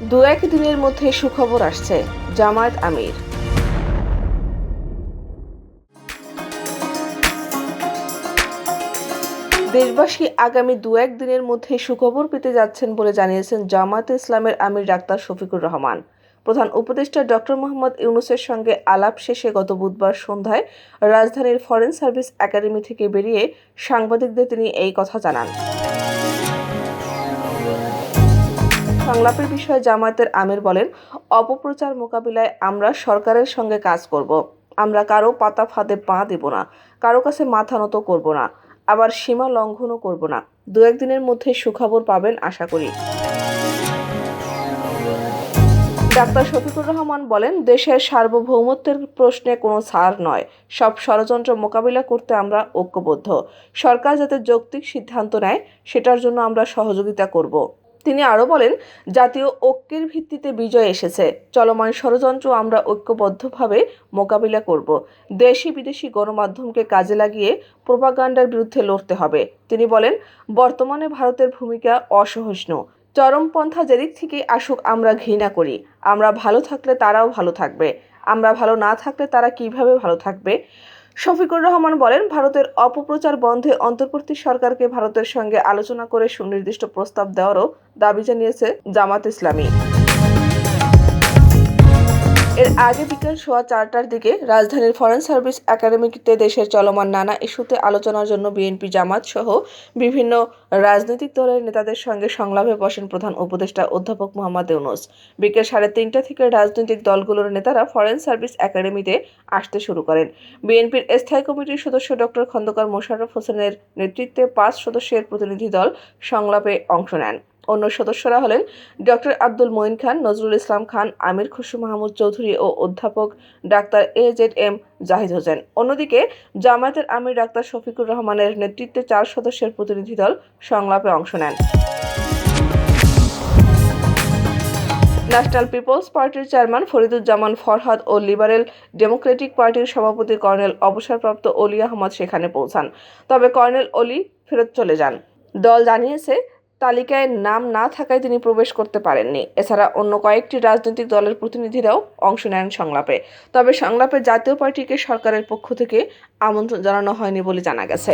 দু-এক দিনের মধ্যে সুখবর আসছে, জামায়াত আমির। দেশবাসী আগামী দু-এক দিনের মধ্যে সুখবর পেতে যাচ্ছেন বলে জানিয়েছেন জামায়াতে ইসলামের আমির ডাক্তার শফিকুর রহমান। প্রধান উপদেষ্টা ডক্টর মোহাম্মদ ইউনূসের সঙ্গে আলাপ শেষে গত বুধবার সন্ধ্যায় রাজধানীর ফরেন সার্ভিস একাডেমি থেকে বেরিয়ে সাংবাদিকদের তিনি এই কথা জানান। সংলাপের বিষয়ে জামায়াতের আমির বলেন, অপপ্রচার মোকাবিলায় আমরা সরকারের সঙ্গে কাজ করব। আমরা কারো পাতা ফাঁদে পা দেব না, কারো কাছে মাথা নত করব না, আবার সীমা লঙ্ঘনও করব না। দু-এক দিনের মধ্যে সুখবর পাবেন আশা করি। ডাক্তার শফিকুর রহমান বলেন, দেশের সার্বভৌমত্বের প্রশ্নে কোনো ছাড় নয়। সব ষড়যন্ত্র মোকাবিলা করতে আমরা ঐক্যবদ্ধ। সরকার যাতে যৌক্তিক সিদ্ধান্ত নেয়, সেটার জন্য আমরা সহযোগিতা করব। তিনি আরও বলেন, জাতীয় ঐক্যের ভিত্তিতে বিজয় এসেছে। চলমান ষড়যন্ত্র আমরা ঐক্যবদ্ধভাবে মোকাবিলা করব। দেশি বিদেশি গণমাধ্যমকে কাজে লাগিয়ে প্রোপাগান্ডার বিরুদ্ধে লড়তে হবে। তিনি বলেন, বর্তমানে ভারতের ভূমিকা অসহিষ্ণু। চরমপন্থা যেদিক থেকে আসুক আমরা ঘৃণা করি। আমরা ভালো থাকলে তারাও ভালো থাকবে। আমরা ভালো না থাকলে তারা কিভাবে ভালো থাকবে? শফিকুর রহমান বলেন, ভারতের অপপ্রচার বন্ধে অন্তর্বর্তী সরকারকে ভারতের সঙ্গে আলোচনা করে সুনির্দিষ্ট প্রস্তাব দেওয়ারও দাবি জানিয়েছে জামায়াত ইসলামী। এর আগে বিকেল 4:15টার দিকে রাজধানীর ফরেন সার্ভিস একাডেমিতে দেশের চলমান নানা ইস্যুতে আলোচনার জন্য বিএনপি, জামায়াত সহ বিভিন্ন রাজনৈতিক দলের নেতাদের সঙ্গে সংলাপে বসেন প্রধান উপদেষ্টা অধ্যাপক মোহাম্মদ ইউনূস। বিকেল 3:30টা থেকে রাজনৈতিক দলগুলোর নেতারা ফরেন সার্ভিস একাডেমিতে আসতে শুরু করেন। বিএনপির স্থায়ী কমিটির সদস্য ডক্টর খন্দকার মোশাররফ হোসেনের নেতৃত্বে 5 সদস্যের প্রতিনিধি দল সংলাপে অংশ নেন। অন্য সদস্যরা হলেন ডক্টর আব্দুল মঈন খান, নজরুল ইসলাম খান, আমির খসরু মাহমুদ চৌধুরী ও অধ্যাপক ডাক্তার এজেড.এম জাহিদ হোসেন। অন্যদিকে জামায়াতের আমির ডাক্তার শফিকুর রহমানের নেতৃত্বে 4 সদস্যের প্রতিনিধি দল সংলাপে অংশ নেন। ন্যাশনাল পিপলস পার্টির চেয়ারম্যান ফরিদুজ্জামান ফরহাদ ও লিবারেল ডেমোক্রেটিক পার্টির সভাপতি কর্নেল অবসরপ্রাপ্ত অলি আহমদ সেখানে পৌঁছান। তবে কর্নেল অলি ফেরত চলে যান। দল জানিয়েছে, তালিকায় নাম না থাকায় তিনি প্রবেশ করতে পারেননি। এছাড়া অন্য কয়েকটি রাজনৈতিক দলের প্রতিনিধিরাও অংশ নেন সংলাপে। তবে সংলাপে জাতীয় পার্টিকে সরকারের পক্ষ থেকে আমন্ত্রণ জানানো হয়নি বলে জানা গেছে।